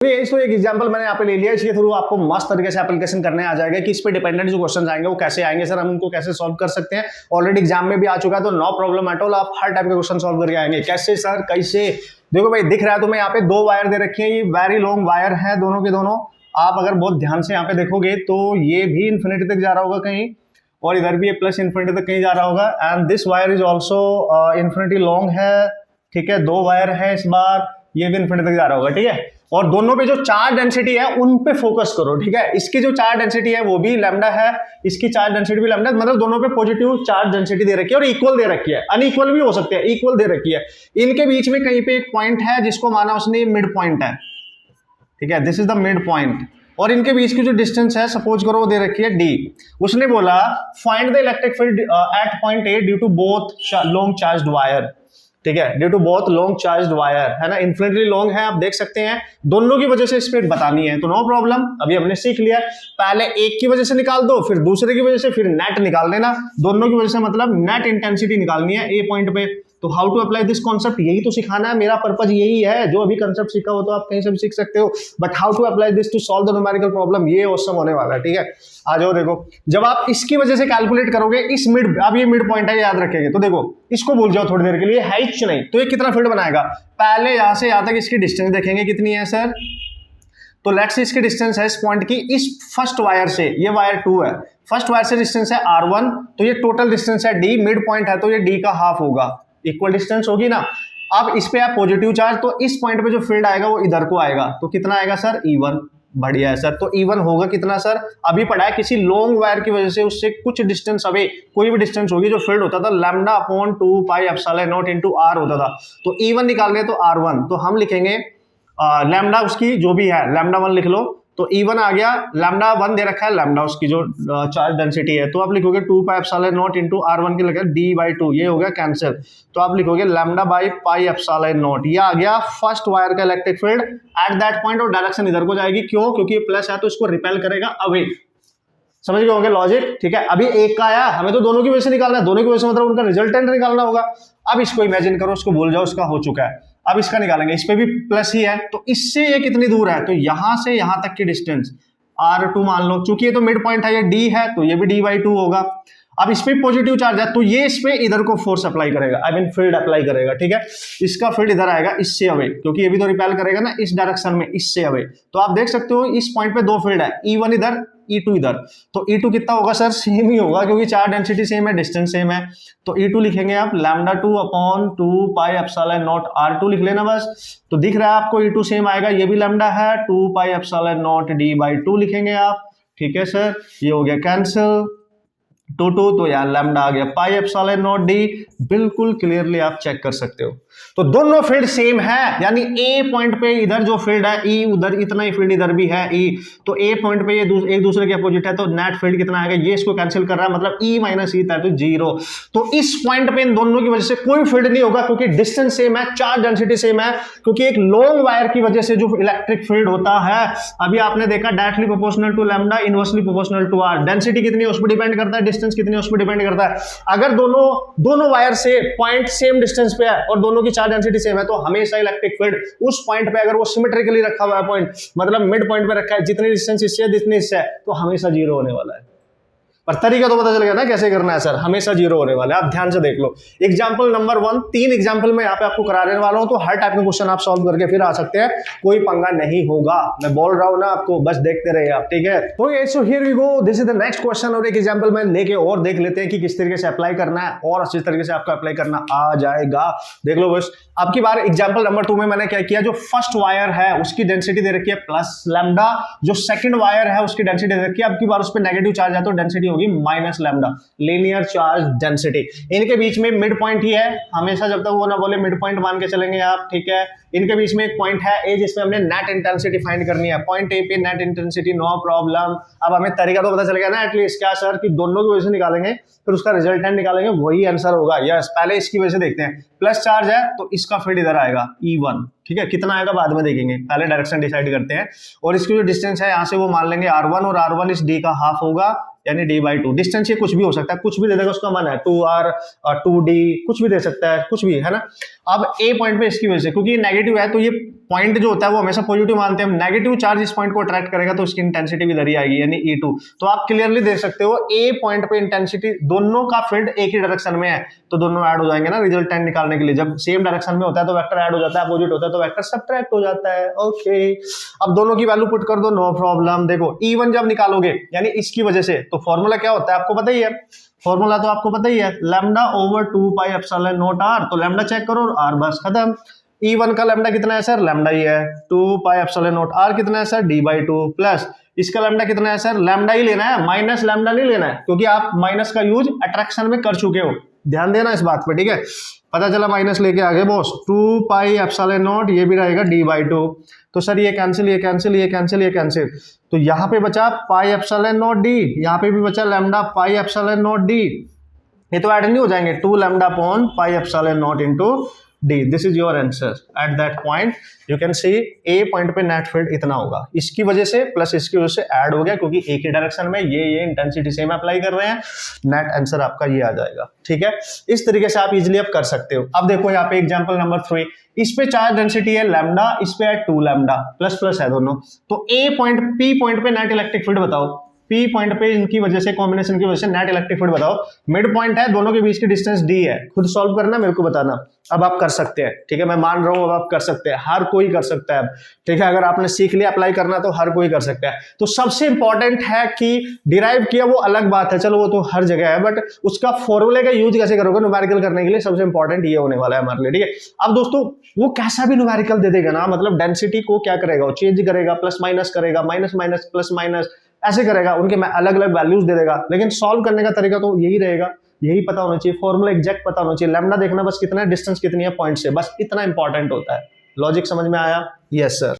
तो एक एग्जांपल मैंने यहाँ पे ले लिया, इसके थ्रू आपको मस्त तरीके से एप्लीकेशन करने आ जाएगा कि इस पे डिपेंडेंट जो क्वेश्चन आएंगे वो कैसे आएंगे सर, हम उनको कैसे सॉल्व कर सकते हैं। ऑलरेडी एग्जाम में भी आ चुका है तो नो प्रॉब्लम एट ऑल, आप हर टाइप के क्वेश्चन सॉल्व करके आएंगे। कैसे सर, कैसे? देखो भाई, दिख रहा है तुम्हें यहाँ पे दो वायर दे रखी है, ये वेरी लॉन्ग वायर है दोनों के दोनों। आप अगर बहुत ध्यान से यहाँ पे देखोगे तो ये भी इन्फिनिटी तक जा रहा होगा कहीं, और इधर भी ये प्लस इन्फिनिटी तक कहीं जा रहा होगा। And this wire is also infinity long है, ठीक है, दो वायर है इस बार, ये भी इन्फिनिटी तक जा रहा होगा, ठीक है। और दोनों पे जो चार्ज डेंसिटी है उन पे फोकस करो, ठीक है। इसकी जो चार्ज डेंसिटी है वो भी लैम्डा है, इसकी चार्ज डेंसिटी भी लैम्डा, मतलब दोनों पे पॉजिटिव चार्ज डेंसिटी दे रखी है और इक्वल दे रखी है, अनइक्वल भी हो सकते हैं, इक्वल दे रखी है। इनके बीच में कहीं पे एक पॉइंट है जिसको माना उसने मिड पॉइंट है, ठीक है, this is the mid point. और इनके बीच की जो डिस्टेंस है सपोज करो वो दे रखी है डी। उसने बोला find the electric field at point A due to both long charged wire, ठीक है, due to both long charged wire, है ना, इन्फिनिटली लॉन्ग है, आप देख सकते हैं। दोनों की वजह से स्पीड बतानी है तो नो प्रॉब्लम, अभी हमने सीख लिया। पहले एक की वजह से निकाल दो, फिर दूसरे की वजह से, फिर नेट निकाल देना। दोनों की वजह से मतलब नेट इंटेंसिटी निकालनी है ए पॉइंट पे। तो how to apply this concept, यही तो सिखाना है, मेरा पर्पज यही है। जो अभी कॉन्सेप्ट सीखा हो तो आप कहीं से भी सीख सकते हो, but how to apply this to solve the numerical problem, ये ऑसम होने वाला है, ठीक है। आ जाओ, देखो जब आप इसकी वजह से कैलकुलेट करोगे इस मिड, अब ये मिड पॉइंट है याद रखेंगे, तो देखो इसको भूल जाओ थोड़ी देर के लिए, है ही नहीं, तो ये कितना फील्ड बनाएगा। पहले यहां से यहां तक इसकी डिस्टेंस देखेंगे कितनी है सर, तो लेट्स से इसकी डिस्टेंस है इस पॉइंट की, इस फर्स्ट वायर से, ये वायर 2 है, फर्स्ट वायर से डिस्टेंस है r1, तो ये टोटल डिस्टेंस है d, मिड पॉइंट है तो ये d का हाफ होगा, इक्वल डिस्टेंस होगी ना। अब इस पे आप पॉजिटिव चार्ज, तो इस पॉइंट पे जो फील्ड आएगा वो इधर को आएगा, तो कितना आएगा सर, E1। बढ़िया है सर, तो E1 होगा कितना सर, अभी पढ़ा है, किसी लॉन्ग वायर की वजह से उससे कुछ डिस्टेंस अवे, कोई भी डिस्टेंस होगी, जो फील्ड होता था lambda upon 2 pi epsilon not into r होता था। तो E1 निकालने तो R1, तो हम लिखेंगे लैम्डा उसकी जो भी है, लैम्डा 1 लिख लो, तो E1 आ गया, लैम्डा 1 दे रखा है, लैम्डा उसकी जो चार्ज डेंसिटी है, तो आप लिखोगे 2 pi epsilon not into R1 के लगा d/2, ये हो गया कैंसिल, तो आप लिखोगे lambda by pi epsilon not. ये आ गया फर्स्ट वायर का electric field at that point, और डायरेक्शन इधर को जाएगी, क्यों, क्योंकि ये प्लस है तो इसको रिपेल करेगा अवे। समझ गए होंगे लॉजिक, ठीक है। अभी एक का आया, हमें तो दोनों की वजह से निकालना है, दोनों की वजह से मतलब उनका रिजल्टेंट निकालना होगा। अब इसको इमेजिन करो, उसको भूल जाओ, उसका हो चुका है, अब इसका निकालेंगे, इस पे भी प्लस ही है, तो इससे ये कितनी दूर है, तो यहां से यहां तक की डिस्टेंस R2 मान लो, चूंकि ये तो मिड पॉइंट है, ये D है तो ये भी d/2 होगा। अब इस पे पॉजिटिव चार्ज है तो ये इस पे इधर को फोर्स अप्लाई करेगा, आई मीन फील्ड अप्लाई करेगा, ठीक है। इसका फील्ड इधर आएगा इससे अवे, क्योंकि ये भी तो रिपेल करेगा ना इस डायरेक्शन में, इससे अवे। तो आप देख सकते हो इस पॉइंट पे दो फील्ड है, E1 इधर, E2 इधर, तो E2 कितना होगा सर, सेम ही होगा, क्योंकि चार्ज डेंसिटी सेम है, डिस्टेंस सेम है, तो E2 लिखेंगे आप lambda 2 upon 2 pi epsilon not R2 लिख लेना बस। तो दिख रहा है आपको E2 सेम आएगा, ये भी लैम्डा है, 2 पाई एप्सिलॉन नॉट d/2 लिखेंगे आप, ठीक है सर, ये हो गया कैंसिल, 2 तो यार लैम्डा आ गया पाई एप्सिलॉन नॉट d, बिल्कुल क्लियरली आप चेक कर सकते हो। तो दोनों फील्ड सेम है, यानी ए पॉइंट पे इधर जो फील्ड है E, उधर इतना ही फील्ड इधर भी है E, तो ए पॉइंट पे ये एक दूसरे के अपोजिट है, तो नेट फील्ड कितना आएगा, ये इसको कैंसिल कर रहा है, मतलब E माइनस E था तो 0। तो इस पॉइंट पे इन दोनों की वजह से कोई फील्ड नहीं होगा, क्योंकि डिस्टेंस सेम है, चार्ज डेंसिटी सेम है, क्योंकि एक लॉन्ग वायर की वजह से जो इलेक्ट्रिक फील्ड होता है, अभी आपने देखा directly proportional to lambda, inversely proportional to r, density कितनी है उस पर डिपेंड करता है, डिस्टेंस कितनी है उस पर डिपेंड करता है। अगर दोनों वायर से पॉइंट सेम डिस्टेंस पे है और दोनों की चार्ज डेंसिटी सेम है, तो हमेशा इलेक्ट्रिक फील्ड उस पॉइंट पे, अगर वो सिमेट्रिकली रखा हुआ है पॉइंट, मतलब मिड पॉइंट पे रखा है, जितनी डिस्टेंस इससे है जितनी इससे है, तो हमेशा 0 होने वाला है। पर तरीका तो पता चल गया ना कैसे करना है सर, हमेशा 0 होने वाला है। आप ध्यान से देख लो एग्जांपल नंबर 1, 3 एग्जांपल मैं यहाँ पे आपको कराने वाला हूँ, तो हर टाइप के क्वेश्चन आप सॉल्व करके फिर आ सकते हैं, कोई पंगा नहीं होगा, मैं बोल रहा हूँ ना आपको, बस देखते रहिए आप, ठीक है। तो so here we go, this is the next question, और एक एग्जांपल मैं लेके और देख लेते हैं कि किस तरीके से अप्लाई करना है, और अच्छी तरीके से आपको अप्लाई करना आ जाएगा। देख लो बस, अब की बार एग्जांपल नंबर 2 में मैंने क्या किया, जो फर्स्ट वायर है उसकी डेंसिटी दे रखी है प्लस लैम्डा, जो सेकंड वायर है उसकी डेंसिटी दे रखी है, अब की बार उस पर नेगेटिव चार्ज है तो डेंसिटी होगी minus lambda, linear charge density. इनके बीच में मिड पॉइंट ही है, हमेशा जब तक वो ना बोले मिड पॉइंट मान के चलेंगे आप, ठीक है। इनके बीच में एक पॉइंट है ए, जिसमें हमने नेट इंटेंसिटी फाइंड करनी है, पॉइंट ए पे नेट इंटेंसिटी, नो प्रॉब्लम। अब हमें तरीका तो पता चल गया ना एटलीस्ट, क्या सर, कि दोनों की वजह से निकालेंगे फिर उसका रिजल्टेंट निकालेंगे, वही आंसर होगा। यस, पहले इसकी वजह से देखते हैं, प्लस चार्ज है तो इसका फील्ड इधर आएगा E1, ठीक है, कितना आएगा बाद में देखेंगे, पहले डायरेक्शन डिसाइड करते हैं। और इसकी जो डिस्टेंस है यहाँ से वो मान लेंगे R1, और R1 इस D का हाफ होगा, यानी d/2। डिस्टेंस ये कुछ भी हो सकता है, कुछ भी दे देगा, उसका मन है 2r 2d, कुछ भी दे सकता है, कुछ भी, है ना। अब ए पॉइंट पे इसकी वजह से, क्योंकि नेगेटिव है तो ये पॉइंट जो होता है वो हमेशा पॉजिटिव मानते हैं, नेगेटिव चार्ज इस पॉइंट को अट्रैक्ट करेगा तो उसकी इंटेंसिटी भी इधर ही आएगी, यानी E2। तो आप क्लियरली देख सकते हो ए पॉइंट पे इंटेंसिटी, दोनों का फील्ड एक ही डायरेक्शन में है तो दोनों ऐड हो जाएंगे ना रिजल्टेंट निकालने के लिए। जब सेम डायरेक्शन में होता है तो वेक्टर ऐड हो जाता है, अपोजिट होता है तो वेक्टर सब्ट्रैक्ट हो जाता है। ओके, अब दोनों की वैल्यू पुट कर दो, नो प्रॉब्लम। देखो E1 जब निकालोगे यानी इसकी वजह से, तो फॉर्मूला क्या होता है आपको पता ही है, फॉर्मूला तो आपको पता ही है, lambda over 2 pi epsilon naught R. तो लैम्डा चेक करो और आर, बस खत्म। E1 का लैम्डा कितना है सर, लैम्डा ही है 2 पाई एप्सिलॉन नॉट, आर कितना है सर d/2 प्लस इसका लैम्डा कितना है सर, लैम्डा ही लेना है, माइनस लैम्डा नहीं लेना है, क्योंकि आप माइनस का यूज अट्रैक्शन में कर चुके हो, ध्यान देना इस बात पे, ठीक है। पता चला माइनस लेके आगे बॉस, 2 पाई एप्सिलॉन नॉट, ये भी रहेगा d/2। तो सर ये कैंसिल, ये कैंसिल, ये कैंसिल, ये कैंसिल, तो यहाँ पे बचा पाई एप्सिलॉन नॉट d, यहाँ पे भी बचा lambda pi epsilon not d। ये तो ऐड नहीं हो जाएंगे, 2 lambda upon pi epsilon not into d। This is your answer. At that point you can see A point पे नेट फील्ड इतना होगा, इसकी वजह से प्लस इसकी वजह से ऐड हो गया, क्योंकि एक ही डायरेक्शन में ये इंटेंसिटी सेम अप्लाई कर रहे हैं। नेट आंसर आपका ये आ जाएगा, ठीक है। इस तरीके से आप इजिली अब कर सकते हो। अब देखो यहाँ पे एग्जांपल नंबर 3, इस पे चार्ज डेंसिटी है लैम्डा, इस पे है 2 लैम्डा, प्लस प्लस है दोनों। तो ए पॉइंट पी पॉइंट पे नेट इलेक्ट्रिक फील्ड बताओ, पी पॉइंट पे इनकी वजह से, कॉम्बिनेशन की वजह से नेट इलेक्ट्रिक फील्ड बताओ। मिड पॉइंट है, दोनों के बीच की डिस्टेंस d है, खुद सॉल्व करना, मेरे को बताना। अब आप कर सकते हैं, ठीक है, मैं मान रहा हूं अब आप कर सकते हैं, हर कोई कर सकता है अब, ठीक है। अगर आपने सीख लिया अप्लाई करना तो हर कोई कर सकता है। तो सबसे इंपॉर्टेंट है कि डिराइव किया वो अलग बात है, चलो वो तो हर जगह है, बट उसका फॉर्मूले का यूज कैसे करोगे न्यूमेरिकल करने के लिए, सबसे इंपॉर्टेंट ये होने वाला है हमारे लिए, ठीक है। अब दोस्तों वो कैसा भी न्यूमेरिकल दे देगा ना, मतलब डेंसिटी को क्या करेगा, वो चेंज करेगा, प्लस माइनस करेगा, माइनस माइनस प्लस माइनस ऐसे करेगा, उनके अलग अलग वैल्यूज दे देगा, लेकिन सॉल्व करने का तरीका तो यही रहेगा, यही पता होना चाहिए, फॉर्मूला एग्जैक्ट पता होना चाहिए। लैम्डा देखना बस कितना है, डिस्टेंस कितनी है पॉइंट से, बस इतना इंपॉर्टेंट होता है। लॉजिक समझ में आया? Yes sir.